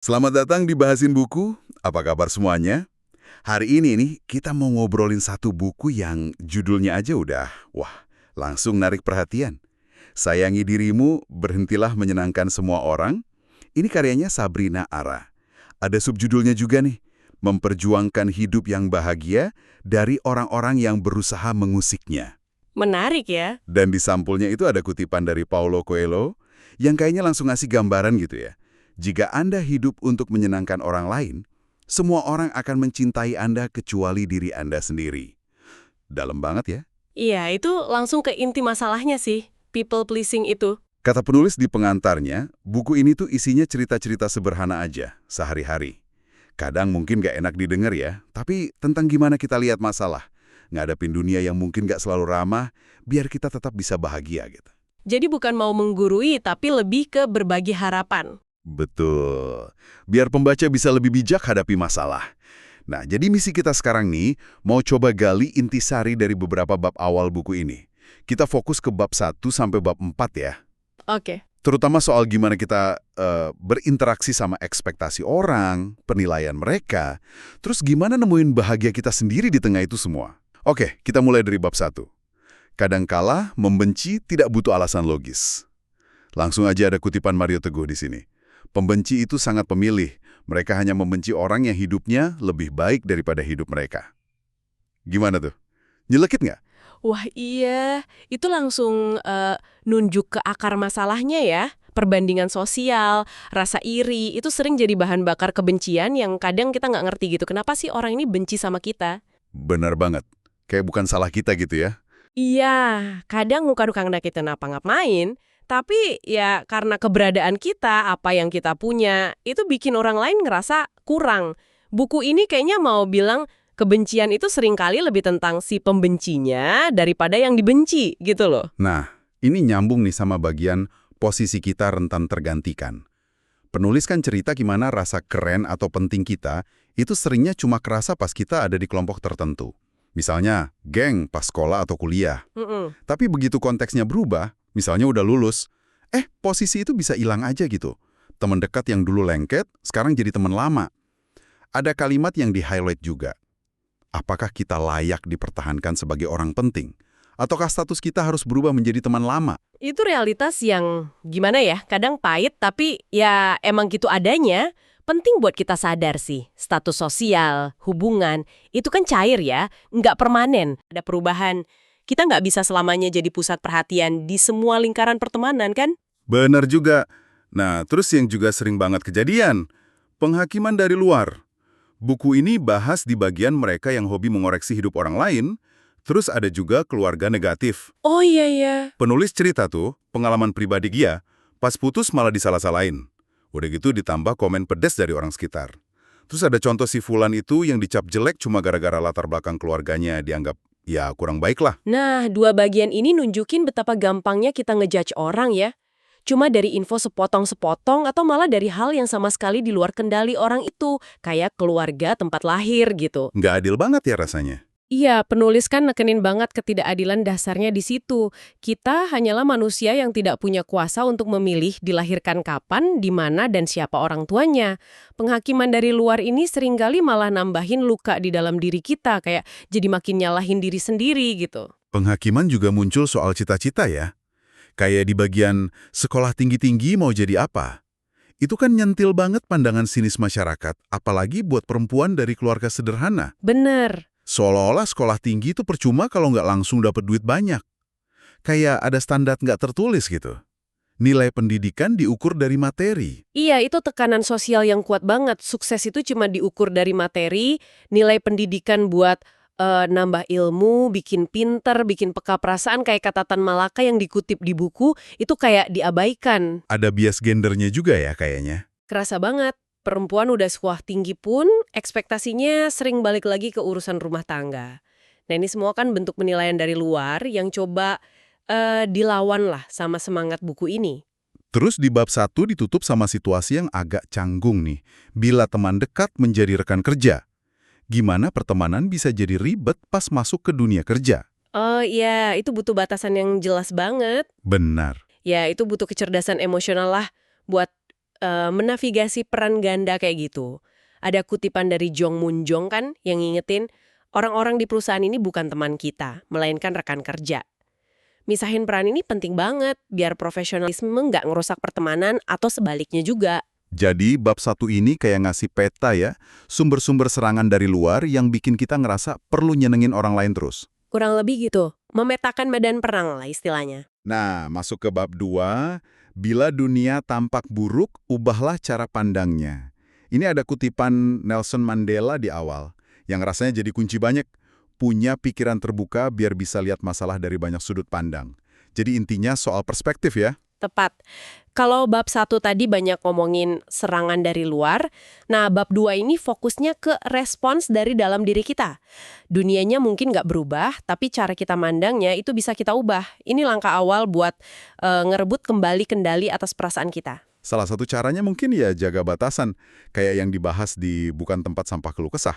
Selamat datang di Bahasin Buku. Apa kabar semuanya? Hari ini nih kita mau ngobrolin satu buku yang judulnya aja udah, wah, langsung narik perhatian. Sayangi Dirimu, Berhentilah Menyenangkan Semua Orang. Ini karyanya Sabrina Ara. Ada subjudulnya juga nih, Memperjuangkan Hidup yang Bahagia dari Orang-orang yang Berusaha Mengusiknya. Menarik ya. Dan di sampulnya itu ada kutipan dari Paulo Coelho yang kayaknya langsung ngasih gambaran gitu ya. Jika Anda hidup untuk menyenangkan orang lain, semua orang akan mencintai Anda kecuali diri Anda sendiri. Dalam banget ya. Iya, itu langsung ke inti masalahnya sih, people pleasing itu. Kata penulis di pengantarnya, buku ini tuh isinya cerita-cerita sederhana aja, sehari-hari. Kadang mungkin gak enak didengar ya, tapi tentang gimana kita lihat masalah. Ngadapin dunia yang mungkin gak selalu ramah, biar kita tetap bisa bahagia gitu. Jadi bukan mau menggurui, tapi lebih ke berbagi harapan. Betul. Biar pembaca bisa lebih bijak hadapi masalah. Nah, jadi misi kita sekarang nih, mau coba gali intisari dari beberapa bab awal buku ini. Kita fokus ke bab 1 sampai bab 4 ya. Oke. Terutama soal gimana kita berinteraksi sama ekspektasi orang, penilaian mereka, terus gimana nemuin bahagia kita sendiri di tengah itu semua. Oke, kita mulai dari bab 1. Kadangkala membenci tidak butuh alasan logis. Langsung aja ada kutipan Mario Teguh di sini. Pembenci itu sangat pemilih. Mereka hanya membenci orang yang hidupnya lebih baik daripada hidup mereka. Gimana tuh? Nyelekit nggak? Wah iya, itu langsung nunjuk ke akar masalahnya ya. Perbandingan sosial, rasa iri, itu sering jadi bahan bakar kebencian yang kadang kita nggak ngerti gitu. Kenapa sih orang ini benci sama kita? Benar banget. Kayak bukan salah kita gitu ya. Iya, kadang bukan karena kita ngapa-ngapain, tapi ya karena keberadaan kita, apa yang kita punya, itu bikin orang lain ngerasa kurang. Buku ini kayaknya mau bilang kebencian itu seringkali lebih tentang si pembencinya daripada yang dibenci gitu loh. Nah, ini nyambung nih sama bagian posisi kita rentan tergantikan. Penulis kan cerita gimana rasa keren atau penting kita itu seringnya cuma kerasa pas kita ada di kelompok tertentu. Misalnya, geng pas sekolah atau kuliah. Mm-mm. Tapi begitu konteksnya berubah, misalnya udah lulus, posisi itu bisa hilang aja gitu. Teman dekat yang dulu lengket, sekarang jadi teman lama. Ada kalimat yang di-highlight juga. Apakah kita layak dipertahankan sebagai orang penting? Ataukah status kita harus berubah menjadi teman lama? Itu realitas yang gimana ya, kadang pahit tapi ya emang gitu adanya. Penting buat kita sadar sih, status sosial, hubungan, itu kan cair ya, nggak permanen. Ada perubahan, kita nggak bisa selamanya jadi pusat perhatian di semua lingkaran pertemanan kan? Benar juga. Nah, terus yang juga sering banget kejadian, penghakiman dari luar. Buku ini bahas di bagian mereka yang hobi mengoreksi hidup orang lain, terus ada juga keluarga negatif. Oh iya ya. Penulis cerita tuh, pengalaman pribadi dia, pas putus malah disalah-salahin. Udah gitu ditambah komen pedes dari orang sekitar. Terus ada contoh si Fulan itu yang dicap jelek cuma gara-gara latar belakang keluarganya dianggap, ya kurang baik lah. Nah, dua bagian ini nunjukin betapa gampangnya kita ngejudge orang ya. Cuma dari info sepotong-sepotong atau malah dari hal yang sama sekali di luar kendali orang itu, kayak keluarga tempat lahir gitu. Nggak adil banget ya rasanya. Iya, penulis kan nekenin banget ketidakadilan dasarnya di situ. Kita hanyalah manusia yang tidak punya kuasa untuk memilih dilahirkan kapan, di mana, dan siapa orang tuanya. Penghakiman dari luar ini seringkali malah nambahin luka di dalam diri kita, kayak jadi makin nyalahin diri sendiri gitu. Penghakiman juga muncul soal cita-cita ya. Kayak di bagian sekolah tinggi-tinggi mau jadi apa? Itu kan nyentil banget pandangan sinis masyarakat, apalagi buat perempuan dari keluarga sederhana. Bener. Seolah-olah sekolah tinggi itu percuma kalau nggak langsung dapat duit banyak. Kayak ada standar nggak tertulis gitu. Nilai pendidikan diukur dari materi. Iya, itu tekanan sosial yang kuat banget. Sukses itu cuma diukur dari materi, nilai pendidikan buat nambah ilmu, bikin pinter, bikin peka perasaan kayak kata Tan Malaka yang dikutip di buku, itu kayak diabaikan. Ada bias gendernya juga ya kayaknya. Kerasa banget. Perempuan udah sekolah tinggi pun, ekspektasinya sering balik lagi ke urusan rumah tangga. Nah ini semua kan bentuk penilaian dari luar yang coba dilawan lah sama semangat buku ini. Terus di bab 1 ditutup sama situasi yang agak canggung nih. Bila teman dekat menjadi rekan kerja. Gimana pertemanan bisa jadi ribet pas masuk ke dunia kerja? Oh iya, itu butuh batasan yang jelas banget. Benar. Ya itu butuh kecerdasan emosional lah buat menavigasi peran ganda kayak gitu. Ada kutipan dari Jong Moon Jong kan yang ngingetin, orang-orang di perusahaan ini bukan teman kita, melainkan rekan kerja. Misahin peran ini penting banget, biar profesionalisme nggak ngerusak pertemanan atau sebaliknya juga. Jadi bab 1 ini kayak ngasih peta ya, sumber-sumber serangan dari luar yang bikin kita ngerasa perlu nyenengin orang lain terus. Kurang lebih gitu, memetakan medan perang lah istilahnya. Nah, masuk ke bab 2, bila dunia tampak buruk, ubahlah cara pandangnya. Ini ada kutipan Nelson Mandela di awal, yang rasanya jadi kunci banyak. Punya pikiran terbuka biar bisa lihat masalah dari banyak sudut pandang. Jadi intinya soal perspektif ya. Tepat. Kalau bab 1 tadi banyak ngomongin serangan dari luar, nah bab 2 ini fokusnya ke respons dari dalam diri kita. Dunianya mungkin nggak berubah, tapi cara kita mandangnya itu bisa kita ubah. Ini langkah awal buat ngerebut kembali kendali atas perasaan kita. Salah satu caranya mungkin ya jaga batasan, kayak yang dibahas di Bukan Tempat Sampah Keluh Kesah.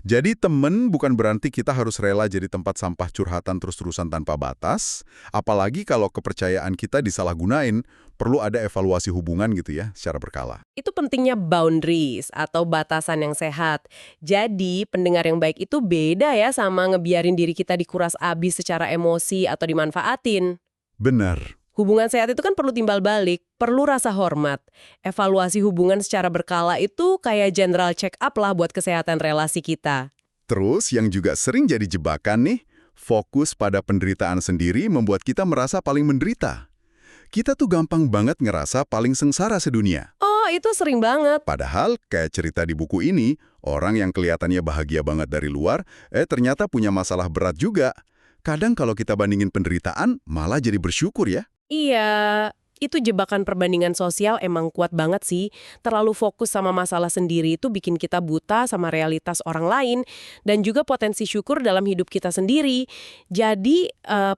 Jadi temen bukan berarti kita harus rela jadi tempat sampah curhatan terus-terusan tanpa batas, apalagi kalau kepercayaan kita disalahgunain, perlu ada evaluasi hubungan gitu ya, secara berkala. Itu pentingnya boundaries atau batasan yang sehat. Jadi, pendengar yang baik itu beda ya sama ngebiarin diri kita dikuras abis secara emosi atau dimanfaatin. Benar. Hubungan sehat itu kan perlu timbal balik, perlu rasa hormat. Evaluasi hubungan secara berkala itu kayak general check up lah buat kesehatan relasi kita. Terus yang juga sering jadi jebakan nih, fokus pada penderitaan sendiri membuat kita merasa paling menderita. Kita tuh gampang banget ngerasa paling sengsara sedunia. Oh, itu sering banget. Padahal, kayak cerita di buku ini, orang yang kelihatannya bahagia banget dari luar, ternyata punya masalah berat juga. Kadang kalau kita bandingin penderitaan, malah jadi bersyukur ya. Iya, itu jebakan perbandingan sosial emang kuat banget sih. Terlalu fokus sama masalah sendiri itu bikin kita buta sama realitas orang lain dan juga potensi syukur dalam hidup kita sendiri. Jadi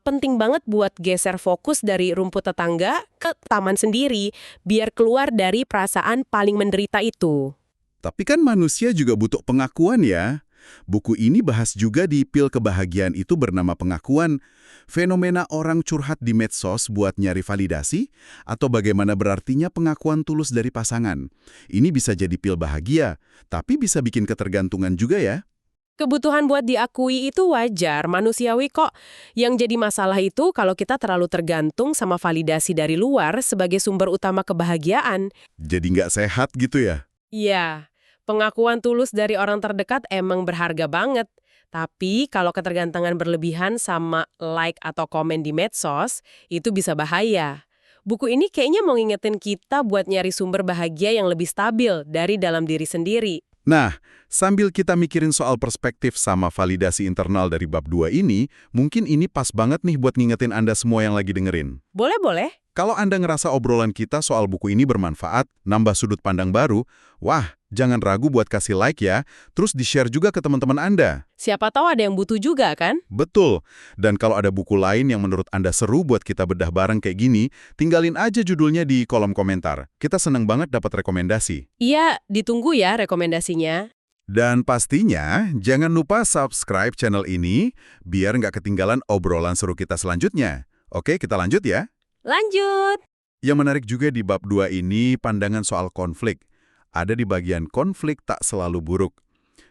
penting banget buat geser fokus dari rumput tetangga ke taman sendiri biar keluar dari perasaan paling menderita itu. Tapi kan manusia juga butuh pengakuan ya. Buku ini bahas juga di Pil Kebahagiaan itu bernama pengakuan. Fenomena orang curhat di medsos buat nyari validasi, atau bagaimana berartinya pengakuan tulus dari pasangan. Ini bisa jadi pil bahagia, tapi bisa bikin ketergantungan juga ya. Kebutuhan buat diakui itu wajar, manusiawi kok. Yang jadi masalah itu kalau kita terlalu tergantung sama validasi dari luar sebagai sumber utama kebahagiaan. Jadi nggak sehat gitu ya? Iya. Pengakuan tulus dari orang terdekat emang berharga banget. Tapi kalau ketergantungan berlebihan sama like atau komen di medsos, itu bisa bahaya. Buku ini kayaknya mau ngingetin kita buat nyari sumber bahagia yang lebih stabil dari dalam diri sendiri. Nah, sambil kita mikirin soal perspektif sama validasi internal dari bab 2 ini, mungkin ini pas banget nih buat ngingetin Anda semua yang lagi dengerin. Boleh-boleh. Kalau Anda ngerasa obrolan kita soal buku ini bermanfaat, nambah sudut pandang baru, wah, jangan ragu buat kasih like ya, terus di-share juga ke teman-teman Anda. Siapa tahu ada yang butuh juga kan? Betul. Dan kalau ada buku lain yang menurut Anda seru buat kita bedah bareng kayak gini, tinggalin aja judulnya di kolom komentar. Kita seneng banget dapat rekomendasi. Iya, ditunggu ya rekomendasinya. Dan pastinya, jangan lupa subscribe channel ini, biar nggak ketinggalan obrolan seru kita selanjutnya. Oke, kita lanjut ya. Lanjut! Yang menarik juga di bab 2 ini, pandangan soal konflik. Ada di bagian konflik tak selalu buruk.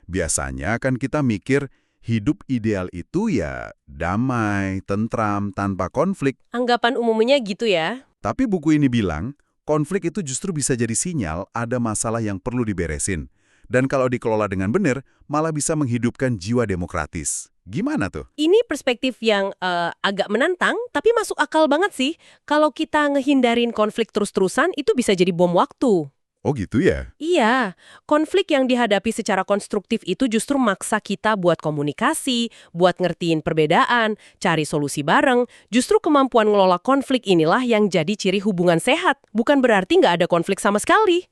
Biasanya kan kita mikir, hidup ideal itu ya damai, tentram, tanpa konflik. Anggapan umumnya gitu ya. Tapi buku ini bilang, konflik itu justru bisa jadi sinyal ada masalah yang perlu diberesin. Dan kalau dikelola dengan benar, malah bisa menghidupkan jiwa demokratis. Gimana tuh? Ini perspektif yang agak menantang, tapi masuk akal banget sih. Kalau kita ngehindarin konflik terus-terusan, itu bisa jadi bom waktu. Oh gitu ya? Iya, konflik yang dihadapi secara konstruktif itu justru maksa kita buat komunikasi, buat ngertiin perbedaan, cari solusi bareng. Justru kemampuan ngelola konflik inilah yang jadi ciri hubungan sehat. Bukan berarti nggak ada konflik sama sekali.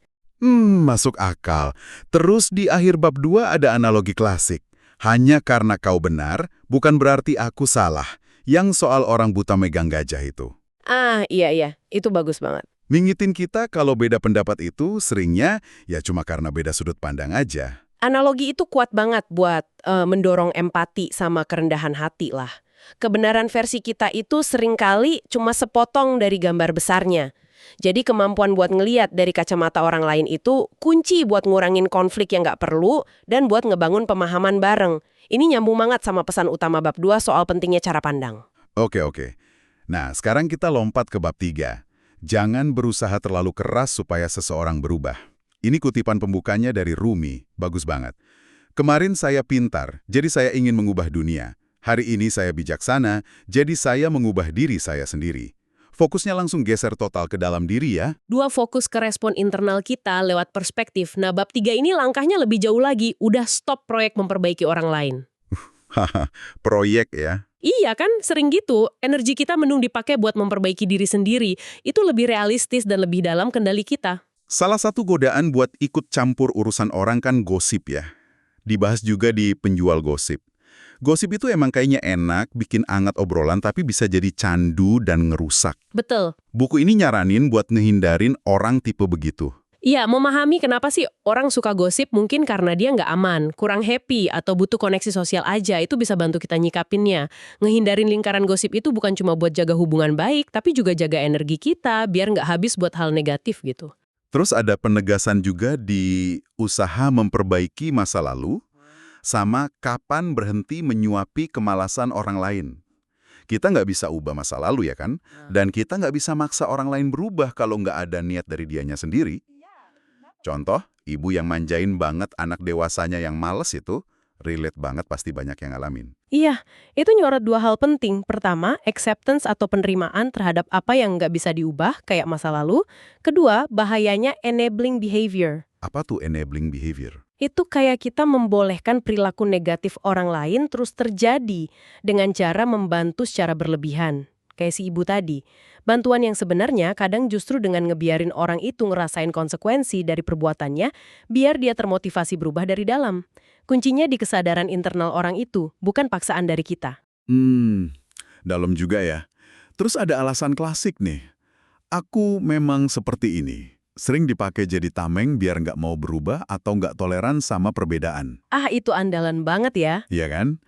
Masuk akal. Terus di akhir bab 2 ada analogi klasik. Hanya karena kau benar, bukan berarti aku salah. Yang soal orang buta megang gajah itu. Ah, iya, itu bagus banget. Ngingetin kita kalau beda pendapat itu seringnya ya cuma karena beda sudut pandang aja. Analogi itu kuat banget buat mendorong empati sama kerendahan hati lah. Kebenaran versi kita itu seringkali cuma sepotong dari gambar besarnya. Jadi kemampuan buat ngeliat dari kacamata orang lain itu kunci buat ngurangin konflik yang nggak perlu dan buat ngebangun pemahaman bareng. Ini nyambung banget sama pesan utama bab 2 soal pentingnya cara pandang. Oke, oke. Nah, sekarang kita lompat ke bab 3. Jangan berusaha terlalu keras supaya seseorang berubah. Ini kutipan pembukanya dari Rumi, bagus banget. Kemarin saya pintar, jadi saya ingin mengubah dunia. Hari ini saya bijaksana, jadi saya mengubah diri saya sendiri. Fokusnya langsung geser total ke dalam diri ya. Dua fokus ke respon internal kita lewat perspektif. Nah, bab 3 ini langkahnya lebih jauh lagi. Udah stop proyek memperbaiki orang lain. Haha, proyek ya. Iya kan, sering gitu. Energi kita mending dipakai buat memperbaiki diri sendiri. Itu lebih realistis dan lebih dalam kendali kita. Salah satu godaan buat ikut campur urusan orang kan gosip ya. Dibahas juga di penjual gosip. Gosip itu emang kayaknya enak, bikin anget obrolan, tapi bisa jadi candu dan ngerusak. Betul. Buku ini nyaranin buat ngehindarin orang tipe begitu. Iya, memahami kenapa sih orang suka gosip mungkin karena dia nggak aman, kurang happy, atau butuh koneksi sosial aja. Itu bisa bantu kita nyikapinnya. Ngehindarin lingkaran gosip itu bukan cuma buat jaga hubungan baik, tapi juga jaga energi kita biar nggak habis buat hal negatif gitu. Terus ada penegasan juga di usaha memperbaiki masa lalu, sama kapan berhenti menyuapi kemalasan orang lain. Kita nggak bisa ubah masa lalu ya kan? Dan kita nggak bisa maksa orang lain berubah kalau nggak ada niat dari dianya sendiri. Contoh, ibu yang manjain banget anak dewasanya yang males itu, relate banget pasti banyak yang ngalamin. Iya, itu nyorot dua hal penting. Pertama, acceptance atau penerimaan terhadap apa yang nggak bisa diubah, kayak masa lalu. Kedua, bahayanya enabling behavior. Apa tuh enabling behavior? Itu kayak kita membolehkan perilaku negatif orang lain terus terjadi dengan cara membantu secara berlebihan. Kayak si ibu tadi. Bantuan yang sebenarnya kadang justru dengan ngebiarin orang itu ngerasain konsekuensi dari perbuatannya, biar dia termotivasi berubah dari dalam. Kuncinya di kesadaran internal orang itu, bukan paksaan dari kita. Dalam juga ya. Terus ada alasan klasik nih. Aku memang seperti ini. Sering dipakai jadi tameng biar nggak mau berubah atau nggak toleran sama perbedaan. Ah, itu andalan banget ya. Iya kan?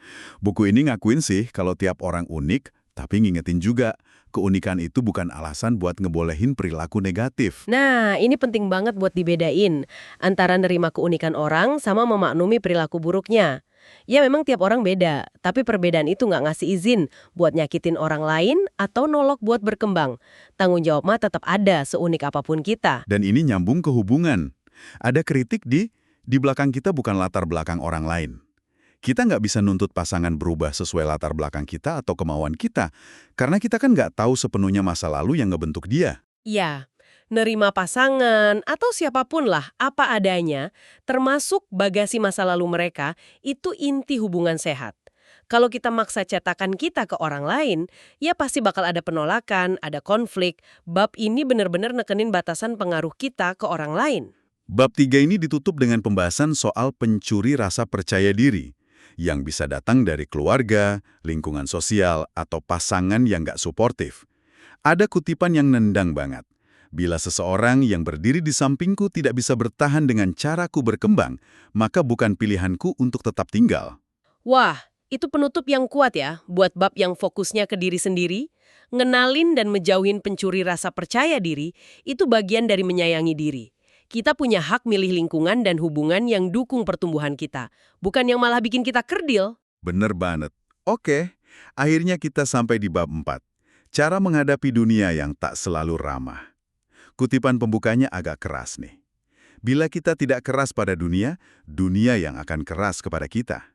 Buku ini ngakuin sih kalau tiap orang unik, tapi ngingetin juga, keunikan itu bukan alasan buat ngebolehin perilaku negatif. Nah, ini penting banget buat dibedain antara nerima keunikan orang sama memaklumi perilaku buruknya. Ya memang tiap orang beda, tapi perbedaan itu nggak ngasih izin buat nyakitin orang lain atau nolok buat berkembang. Tanggung jawab mah tetap ada seunik apapun kita. Dan ini nyambung ke hubungan. Ada kritik di belakang kita bukan latar belakang orang lain. Kita nggak bisa nuntut pasangan berubah sesuai latar belakang kita atau kemauan kita, karena kita kan nggak tahu sepenuhnya masa lalu yang ngebentuk dia. Ya, nerima pasangan atau siapapun lah apa adanya, termasuk bagasi masa lalu mereka, itu inti hubungan sehat. Kalau kita maksa cetakan kita ke orang lain, ya pasti bakal ada penolakan, ada konflik. Bab ini benar-benar nekenin batasan pengaruh kita ke orang lain. Bab 3 ini ditutup dengan pembahasan soal pencuri rasa percaya diri, yang bisa datang dari keluarga, lingkungan sosial, atau pasangan yang nggak suportif. Ada kutipan yang nendang banget. Bila seseorang yang berdiri di sampingku tidak bisa bertahan dengan caraku berkembang, maka bukan pilihanku untuk tetap tinggal. Wah, itu penutup yang kuat ya, buat bab yang fokusnya ke diri sendiri. Ngenalin dan menjauhin pencuri rasa percaya diri, itu bagian dari menyayangi diri. Kita punya hak milih lingkungan dan hubungan yang dukung pertumbuhan kita, bukan yang malah bikin kita kerdil. Bener banget. Oke, akhirnya kita sampai di bab 4. Cara menghadapi dunia yang tak selalu ramah. Kutipan pembukanya agak keras nih. Bila kita tidak keras pada dunia, dunia yang akan keras kepada kita.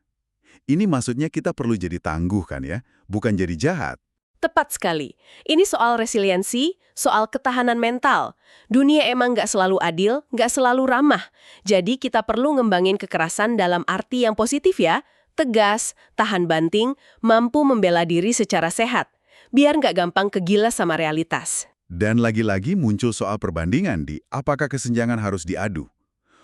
Ini maksudnya kita perlu jadi tangguh kan ya, bukan jadi jahat. Tepat sekali. Ini soal resiliensi, soal ketahanan mental. Dunia emang nggak selalu adil, nggak selalu ramah. Jadi kita perlu ngembangin kekerasan dalam arti yang positif ya. Tegas, tahan banting, mampu membela diri secara sehat. Biar nggak gampang kegilas sama realitas. Dan lagi-lagi muncul soal perbandingan di apakah kesenjangan harus diadu.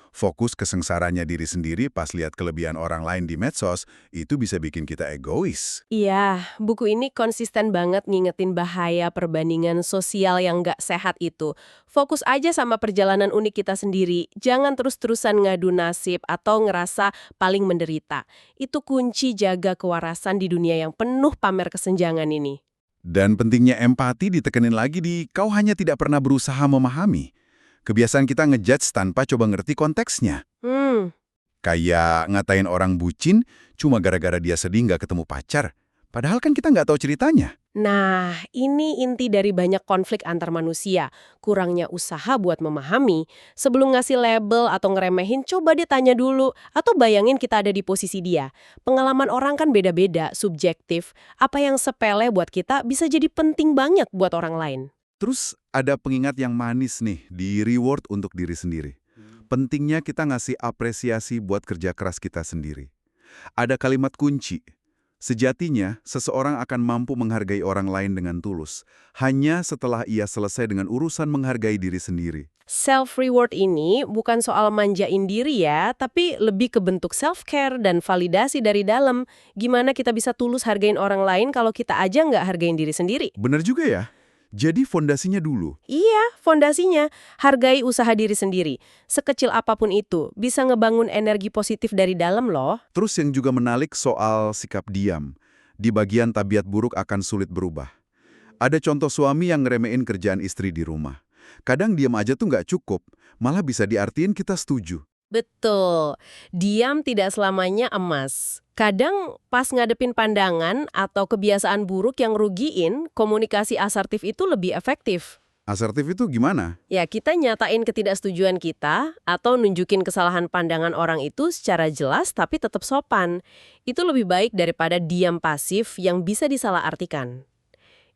Fokus kesengsaranya diri sendiri pas lihat kelebihan orang lain di medsos, itu bisa bikin kita egois. Iya, buku ini konsisten banget ngingetin bahaya perbandingan sosial yang nggak sehat itu. Fokus aja sama perjalanan unik kita sendiri. Jangan terus-terusan ngadu nasib atau ngerasa paling menderita. Itu kunci jaga kewarasan di dunia yang penuh pamer kesenjangan ini. Dan pentingnya empati ditekenin lagi di kau hanya tidak pernah berusaha memahami. Kebiasaan kita ngejudge tanpa coba ngerti konteksnya. Hmm, Kayak ngatain orang bucin cuma gara-gara dia sedih nggak ketemu pacar. Padahal kan kita nggak tahu ceritanya. Nah, ini inti dari banyak konflik antar manusia. Kurangnya usaha buat memahami. Sebelum ngasih label atau ngeremehin, coba dia tanya dulu. Atau bayangin kita ada di posisi dia. Pengalaman orang kan beda-beda, subjektif. Apa yang sepele buat kita bisa jadi penting banget buat orang lain. Terus ada pengingat yang manis nih di reward untuk diri sendiri. Pentingnya kita ngasih apresiasi buat kerja keras kita sendiri. Ada kalimat kunci. Sejatinya, seseorang akan mampu menghargai orang lain dengan tulus, hanya setelah ia selesai dengan urusan menghargai diri sendiri. Self-reward ini bukan soal manjain diri ya, tapi lebih ke bentuk self-care dan validasi dari dalam. Gimana kita bisa tulus hargain orang lain kalau kita aja nggak hargain diri sendiri? Benar juga ya? Jadi fondasinya dulu. Iya, fondasinya. Hargai usaha diri sendiri. Sekecil apapun itu, bisa ngebangun energi positif dari dalam loh. Terus yang juga menarik soal sikap diam. Di bagian tabiat buruk akan sulit berubah. Ada contoh suami yang ngeremehin kerjaan istri di rumah. Kadang diam aja tuh nggak cukup, malah bisa diartiin kita setuju. Betul. Diam tidak selamanya emas. Kadang pas ngadepin pandangan atau kebiasaan buruk yang rugiin, komunikasi asertif itu lebih efektif. Asertif itu gimana? Ya, kita nyatain ketidaksetujuan kita atau nunjukin kesalahan pandangan orang itu secara jelas tapi tetap sopan. Itu lebih baik daripada diam pasif yang bisa disalahartikan.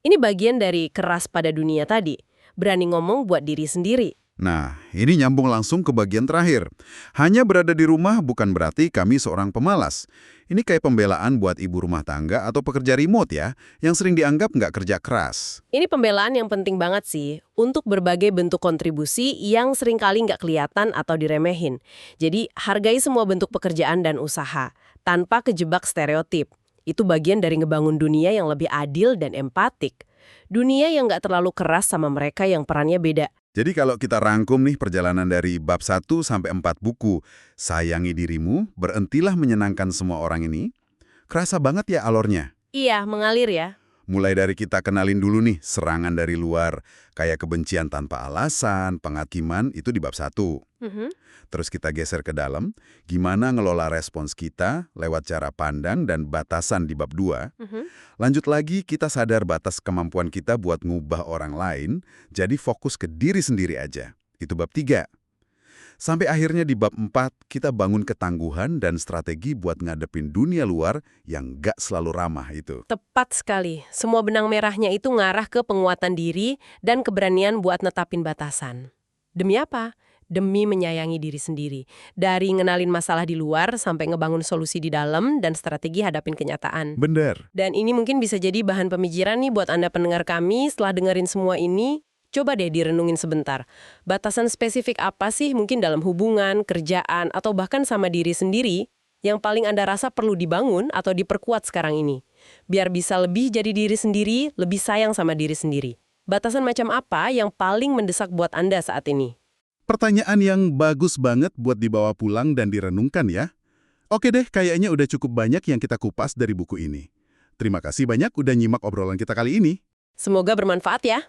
Ini bagian dari keras pada dunia tadi. Berani ngomong buat diri sendiri. Nah, ini nyambung langsung ke bagian terakhir. Hanya berada di rumah bukan berarti kami seorang pemalas. Ini kayak pembelaan buat ibu rumah tangga atau pekerja remote ya, yang sering dianggap nggak kerja keras. Ini pembelaan yang penting banget sih, untuk berbagai bentuk kontribusi yang seringkali nggak kelihatan atau diremehin. Jadi, hargai semua bentuk pekerjaan dan usaha, tanpa kejebak stereotip. Itu bagian dari ngebangun dunia yang lebih adil dan empatik. Dunia yang nggak terlalu keras sama mereka yang perannya beda. Jadi kalau kita rangkum nih perjalanan dari bab 1 sampai 4 buku, Sayangi Dirimu, Berhentilah Menyenangkan Semua Orang ini, kerasa banget ya alurnya. Iya, mengalir ya. Mulai dari kita kenalin dulu nih serangan dari luar, kayak kebencian tanpa alasan, penghakiman, itu di bab 1. Terus kita geser ke dalam, gimana ngelola respons kita lewat cara pandang dan batasan di bab 2. Lanjut lagi, kita sadar batas kemampuan kita buat ngubah orang lain, jadi fokus ke diri sendiri aja. Itu bab 3. Sampai akhirnya di bab 4, kita bangun ketangguhan dan strategi buat ngadepin dunia luar yang gak selalu ramah itu. Tepat sekali. Semua benang merahnya itu ngarah ke penguatan diri dan keberanian buat netapin batasan. Demi apa? Demi menyayangi diri sendiri. Dari ngenalin masalah di luar sampai ngebangun solusi di dalam dan strategi hadapin kenyataan. Bener. Dan ini mungkin bisa jadi bahan pemikiran nih buat Anda pendengar kami setelah dengerin semua ini. Coba deh direnungin sebentar. Batasan spesifik apa sih mungkin dalam hubungan, kerjaan, atau bahkan sama diri sendiri yang paling Anda rasa perlu dibangun atau diperkuat sekarang ini? Biar bisa lebih jadi diri sendiri, lebih sayang sama diri sendiri. Batasan macam apa yang paling mendesak buat Anda saat ini? Pertanyaan yang bagus banget buat dibawa pulang dan direnungkan ya. Oke deh, kayaknya udah cukup banyak yang kita kupas dari buku ini. Terima kasih banyak udah nyimak obrolan kita kali ini. Semoga bermanfaat ya.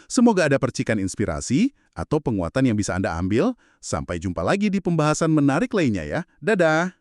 Semoga ada percikan inspirasi atau penguatan yang bisa Anda ambil. Sampai jumpa lagi di pembahasan menarik lainnya ya. Dadah!